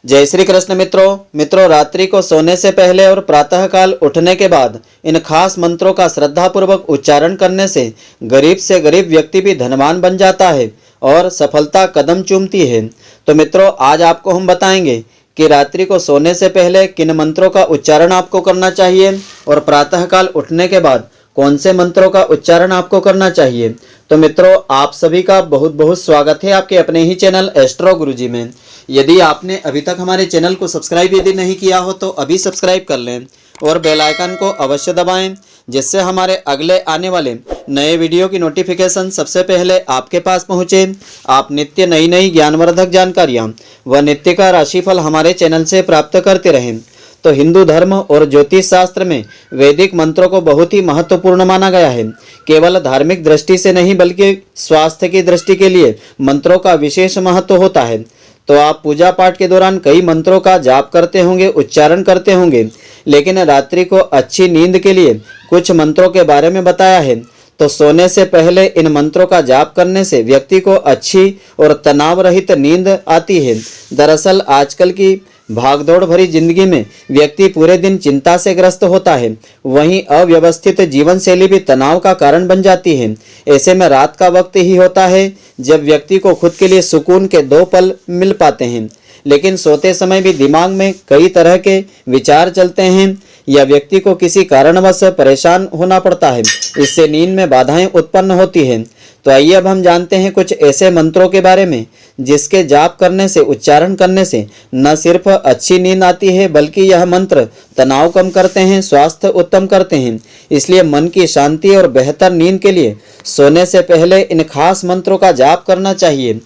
जय श्री कृष्ण मित्रों, रात्रि को सोने से पहले और प्रातःकाल उठने के बाद इन खास मंत्रों का श्रद्धापूर्वक उच्चारण करने से गरीब व्यक्ति भी धनवान बन जाता है और सफलता कदम चूमती है। तो मित्रों, आज आपको हम बताएंगे कि रात्रि को सोने से पहले किन मंत्रों का उच्चारण आपको करना चाहिए और प्रातःकाल उठने के बाद कौन से मंत्रों का उच्चारण आपको करना चाहिए। तो मित्रों, आप सभी का बहुत बहुत स्वागत है आपके अपने ही चैनल एस्ट्रो गुरुजी में। यदि आपने अभी तक हमारे चैनल को सब्सक्राइब यदि नहीं किया हो तो अभी सब्सक्राइब कर लें और बेल आइकन को अवश्य दबाएं, जिससे हमारे अगले आने वाले नए वीडियो की नोटिफिकेशन सबसे पहले आपके पास पहुंचे। आप नित्य नई ज्ञानवर्धक जानकारियां व नित्य का राशिफल हमारे चैनल से प्राप्त करते रहें। तो हिंदू धर्म और ज्योतिष शास्त्र में वैदिक मंत्रों को बहुत ही महत्वपूर्ण माना गया है। केवल धार्मिक दृष्टि से नहीं बल्कि स्वास्थ्य की दृष्टि के लिए मंत्रों का विशेष महत्व होता है। तो आप पूजा पाठ के दौरान कई मंत्रों का जाप करते होंगे, उच्चारण करते होंगे, लेकिन रात्रि को अच्छी नींद के लिए कुछ मंत्रों के बारे में बताया है। तो सोने से पहले इन मंत्रों का जाप करने से व्यक्ति को अच्छी और तनाव रहित नींद आती है। दरअसल आजकल की भागदौड़ भरी जिंदगी में व्यक्ति पूरे दिन चिंता से ग्रस्त होता है, वहीं अव्यवस्थित जीवन शैली भी तनाव का कारण बन जाती है। ऐसे में रात का वक्त ही होता है जब व्यक्ति को खुद के लिए सुकून के 2 पल मिल पाते हैं, लेकिन सोते समय भी दिमाग में कई तरह के विचार चलते हैं या व्यक्ति को किसी कारणवश परेशान होना पड़ता है। इससे नींद में बाधाएं उत्पन्न होती हैं। तो आइए अब हम जानते हैं कुछ ऐसे मंत्रों के बारे में जिसके जाप करने से, उच्चारण करने से न सिर्फ अच्छी नींद आती है बल्कि यह मंत्र तनाव कम करते हैं, स्वास्थ्य उत्तम करते हैं। इसलिए मन की शांति और बेहतर नींद के लिए सोने से पहले इन खास मंत्रों का जाप करना चाहिए।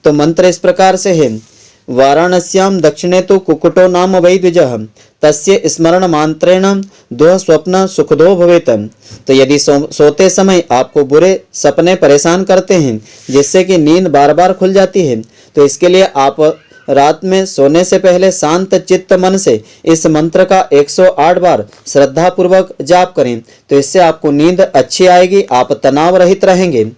तो मंत्र इस प्रकार से है। वाराणस्याम दक्षिणे तो कुक्कुटो नाम वै द्विजः तस्य स्मरण मंत्रेण दुह स्वप्न सुखदो भवेत। तो यदि सोते समय आपको बुरे सपने परेशान करते हैं जिससे कि नींद बार बार खुल जाती है, तो इसके लिए आप रात में सोने से पहले शांत चित्त मन से इस मंत्र का 108 बार श्रद्धा पूर्वक जाप करें। तो इससे आपको नींद अच्छी आएगी, आप तनाव रहित रहेंगे।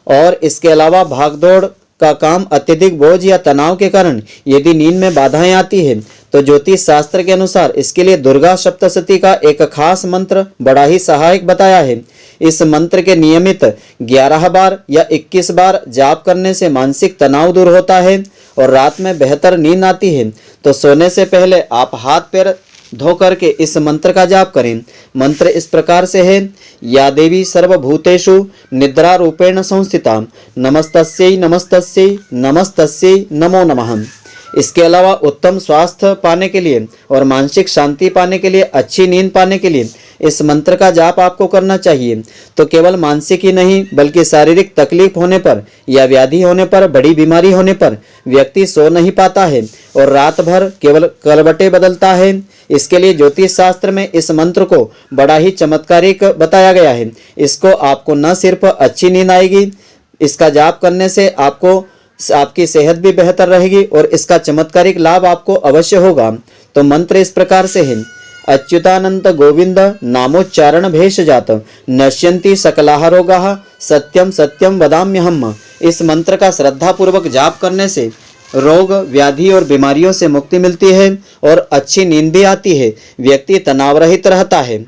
और इसके अलावा भागदौड़ का काम, अत्यधिक बोझ या तनाव के कारण यदि नींद में बाधाएं आती है तो ज्योतिष शास्त्र के अनुसार इसके लिए दुर्गा सप्तशती का एक खास मंत्र बड़ा ही सहायक बताया है। इस मंत्र के नियमित 11 बार या 21 बार जाप करने से मानसिक तनाव दूर होता है और रात में बेहतर नींद आती है। तो सोने से पहले आप हाथ पैर धो करके इस मंत्र का जाप करें। मंत्र इस प्रकार से है। या देवी सर्वभूतेषु निद्रा रूपेण संस्थिता नमस्तस्यै नमस्तस्यै नमस्तस्यै नमो नमः। इसके अलावा उत्तम स्वास्थ्य पाने के लिए और मानसिक शांति पाने के लिए, अच्छी नींद पाने के लिए इस मंत्र का जाप आपको करना चाहिए। तो केवल मानसिक ही नहीं बल्कि शारीरिक तकलीफ होने पर या व्याधि होने पर, बड़ी बीमारी होने पर व्यक्ति सो नहीं पाता है और रात भर केवल करवटें बदलता है। इसके लिए ज्योतिष शास्त्र में इस मंत्र को बड़ा ही चमत्कारिक बताया गया है। इसको आपको न सिर्फ अच्छी नींद आएगी, इसका जाप करने से आपकी सेहत भी बेहतर रहेगी और इसका चमत्कारिक लाभ आपको अवश्य होगा। तो मंत्र इस प्रकार से है। अच्युतानंत गोविंद नामोच्चारण भेषजात नश्यन्ति सकलाः रोगाः सत्यम सत्यम वदाम्यहम्। इस मंत्र का श्रद्धा पूर्वक जाप करने से रोग, व्याधि और बीमारियों से मुक्ति मिलती है और अच्छी नींद भी आती है। व्यक्ति तनाव रहित रहता है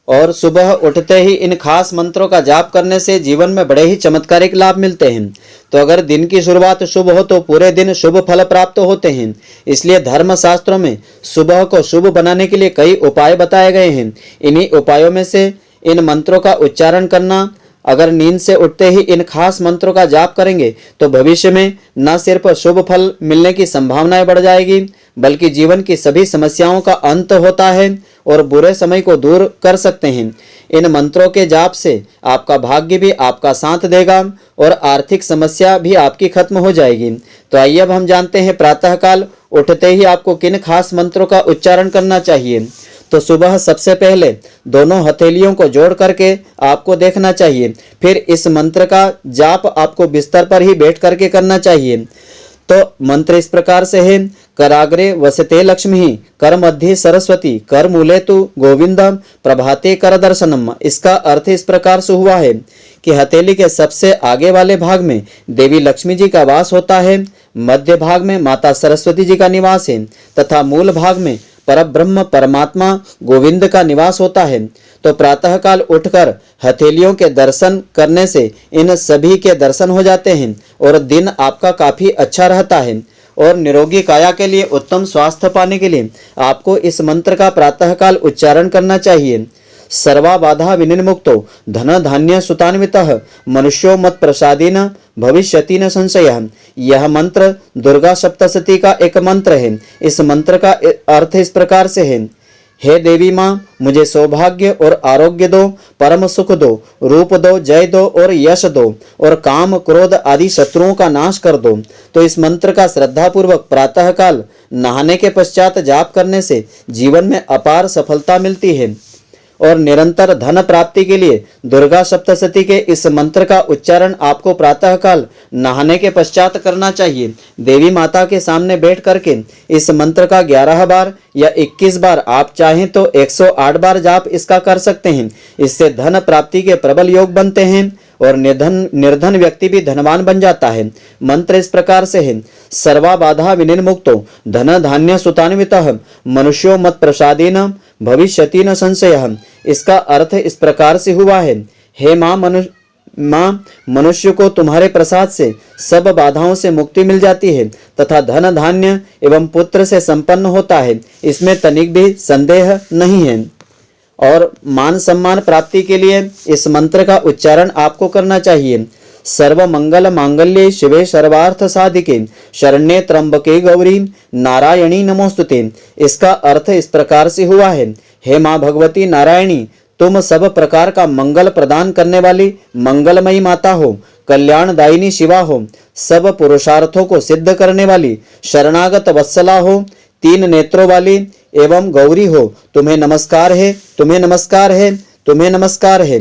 और सुबह उठते ही इन खास मंत्रों का जाप करने से जीवन में बड़े ही चमत्कारिक लाभ मिलते हैं। तो अगर दिन की शुरुआत शुभ हो तो पूरे दिन शुभ फल प्राप्त होते हैं। इसलिए धर्म शास्त्रों में सुबह को शुभ बनाने के लिए कई उपाय बताए गए हैं। इन्हीं उपायों में से इन मंत्रों का उच्चारण करना, अगर नींद से उठते ही इन खास मंत्रों का जाप करेंगे तो भविष्य में न सिर्फ शुभ फल मिलने की संभावनाएं बढ़ जाएगी बल्कि जीवन की सभी समस्याओं का अंत होता है और बुरे समय को दूर कर सकते हैं। इन मंत्रों के जाप से आपका भाग्य भी आपका साथ देगा और आर्थिक समस्या भी आपकी खत्म हो जाएगी। तो आइए अब हम जानते हैं प्रातःकाल उठते ही आपको किन खास मंत्रों का उच्चारण करना चाहिए। तो सुबह सबसे पहले दोनों हथेलियों को जोड़ करके आपको देखना चाहिए। फिर इस मंत्र का जाप आपको बिस्तर पर ही बैठ करके करना चाहिए। तो मंत्र इस प्रकार से है। कराग्रे वसते लक्ष्मी कर मध्य सरस्वती कर मूले तु गोविंद प्रभाते कर दर्शनम। इसका अर्थ इस प्रकार से हुआ है कि हथेली के सबसे आगे वाले भाग में देवी लक्ष्मी जी का वास होता है मध्य भाग में माता सरस्वती जी का निवास है तथा मूल भाग में परब्रह्म परमात्मा गोविंद का निवास होता है। तो प्रातःकाल उठकर हथेलियों के दर्शन करने से इन सभी के दर्शन हो जाते हैं और दिन आपका काफी अच्छा रहता है। और निरोगी काया के लिए, उत्तम स्वास्थ्य पाने के लिए आपको इस मंत्र का प्रातःकाल उच्चारण करना चाहिए। सर्वा बाधा विनिर्मुक्तो धन धान्य सुतान्वितः मनुष्यो मत प्रसादेन भविष्यति न संशयः। यह मंत्र दुर्गा सप्तशती का एक मंत्र है। इस मंत्र का अर्थ इस प्रकार से है, हे देवी माँ, मुझे सौभाग्य और आरोग्य दो, परम सुख दो, रूप दो, जय दो और यश दो, और काम क्रोध आदि शत्रुओं का नाश कर दो। तो इस मंत्र का श्रद्धापूर्वक प्रातःकाल नहाने के पश्चात जाप करने से जीवन में अपार सफलता मिलती है। और निरंतर धन प्राप्ति के लिए दुर्गा सप्तशती के इस मंत्र का उच्चारण आपको प्रातःकाल नहाने के पश्चात करना चाहिए। देवी माता के सामने बैठ करके इस मंत्र का 11 बार या 21 बार, आप चाहें तो 108 बार जाप इसका कर सकते हैं। इससे धन प्राप्ति के प्रबल योग बनते हैं और निर्धन व्यक्ति भी धनवान बन जाता है। मंत्र इस प्रकार से है, सर्वा बाधा विनिर्मुक्तो धन धान्य सुतान्वितः मनुष्यो मत प्रसादेन भविष्यति न संशयः। इसका अर्थ इस प्रकार से हुआ है, हे माँ, मनुष्य को तुम्हारे प्रसाद से सब बाधाओं से मुक्ति मिल जाती है तथा धन धान्य एवं पुत्र से संपन्न होता है, इसमें तनिक भी संदेह नहीं है। और मान सम्मान प्राप्ति के लिए इस मंत्र का उच्चारण आपको करना चाहिए। सर्व मंगल मांगल्ये शिवे सर्वार्थ साधिके शरण्ये त्र्यंबके गौरी नारायणी नमोस्तुते। इसका अर्थ इस प्रकार से हुआ है, हे माँ भगवती नारायणी, तुम सब प्रकार का मंगल प्रदान करने वाली मंगलमयी माता हो, कल्याणदायिनी शिवा हो, सब पुरुषार्थों को सिद्ध करने वाली शरणागत वत्सला हो, 3 नेत्रों वाली एवं गौरी हो। तुम्हें नमस्कार है, तुम्हें नमस्कार है, तुम्हें नमस्कार है।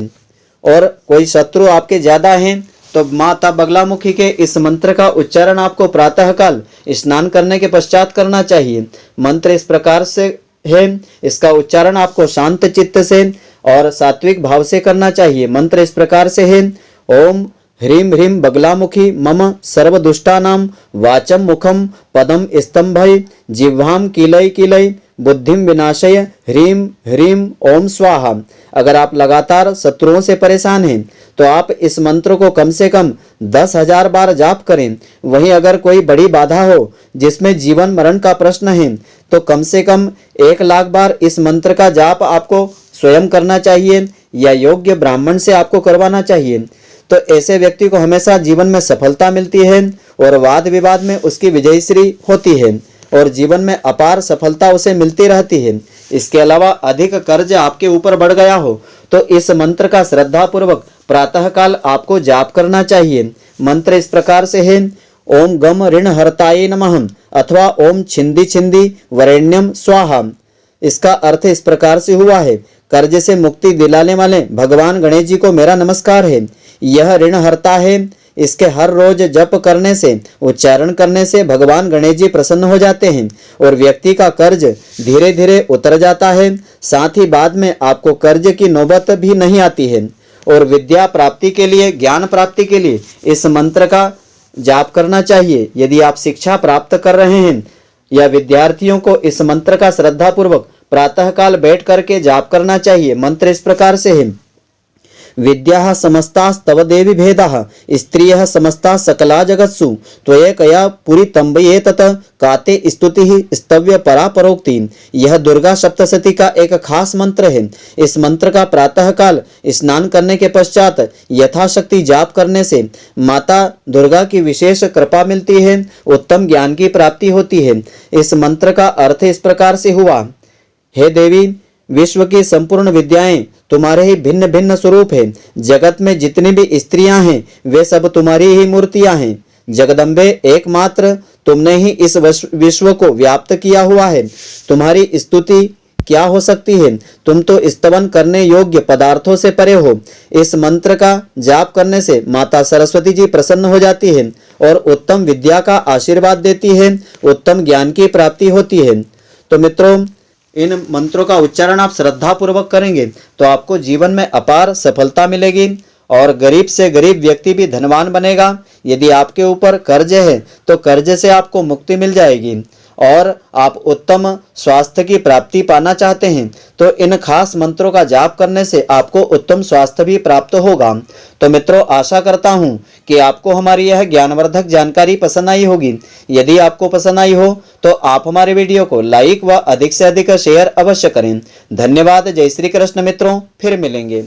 और कोई शत्रु आपके ज्यादा हैं तो माता बगलामुखी के इस मंत्र का उच्चारण आपको प्रातःकाल स्नान करने के पश्चात करना चाहिए। मंत्र इस प्रकार से है, इसका उच्चारण आपको शांत चित्त से और सात्विक भाव से करना चाहिए। मंत्र इस प्रकार से है, ओम ह्रीं ह्रीं बगलामुखी मम सर्वदुष्टानां वाचम मुखम पदम स्तंभय जिह्वाम कीलय कीलय बुद्धिम विनाशय ह्रीं ह्रीं ओम स्वाहा। अगर आप लगातार शत्रुओं से परेशान हैं तो आप इस मंत्र को कम से कम 10,000 बार जाप करें। वहीं अगर कोई बड़ी बाधा हो जिसमें जीवन मरण का प्रश्न है तो कम से कम 1 लाख बार इस मंत्र का जाप आपको स्वयं करना चाहिए या योग्य ब्राह्मण से आपको करवाना चाहिए। तो ऐसे व्यक्ति को हमेशा जीवन में सफलता मिलती है और वाद विवाद में उसकी विजयश्री होती है और जीवन में अपार सफलता उसे मिलती रहती है। इसके अलावा अधिक कर्ज आपके ऊपर बढ़ गया हो तो इस मंत्र का श्रद्धा पूर्वक प्रातःकाल आपको जाप करना चाहिए। मंत्र इस प्रकार से है, ओम गम ऋण हरताये नमः अथवा ओम छिंदी छिंदी वरेण्यम स्वाहा। इसका अर्थ इस प्रकार से हुआ है, कर्ज से मुक्ति दिलाने वाले भगवान गणेश जी को मेरा नमस्कार है। यह ऋण हरता है, इसके हर रोज जप करने से, उच्चारण करने से भगवान गणेश जी प्रसन्न हो जाते हैं और व्यक्ति का कर्ज धीरे धीरे उतर जाता है। साथ ही बाद में आपको कर्ज की नौबत भी नहीं आती है। और विद्या प्राप्ति के लिए, ज्ञान प्राप्ति के लिए इस मंत्र का जाप करना चाहिए। यदि आप शिक्षा प्राप्त कर रहे हैं या विद्यार्थियों को इस मंत्र का श्रद्धापूर्वक प्रातःकाल बैठ करके जाप करना चाहिए। मंत्र इस प्रकार से है, विद्याः समस्तास्तव देवी भेदाः स्त्रियः समस्ता सकला जगत्सु त्वयैकया पुरी तंबये तत काते स्तुतिः स्तव्य परा परोक्ति। यह दुर्गा सप्तशती का एक खास मंत्र है। इस मंत्र का प्रातःकाल स्नान करने के पश्चात यथाशक्ति जाप करने से माता दुर्गा की विशेष कृपा मिलती है, उत्तम ज्ञान की प्राप्ति होती है। इस मंत्र का अर्थ इस प्रकार से हुआ, हे देवी, विश्व की संपूर्ण विद्याएं तुम्हारे ही भिन्न भिन्न स्वरूप है। जगत में जितनी भी स्त्रियां हैं वे सब तुम्हारी ही मूर्तियां हैं। जगदम्बे एकमात्र तुमने ही इस विश्व को व्याप्त किया हुआ है। तुम्हारी स्तुति क्या हो सकती है? तुम तो स्तवन करने योग्य पदार्थों से परे हो। इस मंत्र का जाप करने से माता सरस्वती जी प्रसन्न हो जाती है और उत्तम विद्या का आशीर्वाद देती है, उत्तम ज्ञान की प्राप्ति होती है। तो मित्रों, इन मंत्रों का उच्चारण आप श्रद्धा पूर्वक करेंगे तो आपको जीवन में अपार सफलता मिलेगी और गरीब से गरीब व्यक्ति भी धनवान बनेगा। यदि आपके ऊपर कर्ज है तो कर्ज से आपको मुक्ति मिल जाएगी। और आप उत्तम स्वास्थ्य की प्राप्ति पाना चाहते हैं तो इन खास मंत्रों का जाप करने से आपको उत्तम स्वास्थ्य भी प्राप्त होगा। तो मित्रों, आशा करता हूं कि आपको हमारी यह ज्ञानवर्धक जानकारी पसंद आई होगी। यदि आपको पसंद आई हो तो आप हमारे वीडियो को लाइक व अधिक से अधिक शेयर अवश्य करें। धन्यवाद। जय श्री कृष्ण मित्रों, फिर मिलेंगे।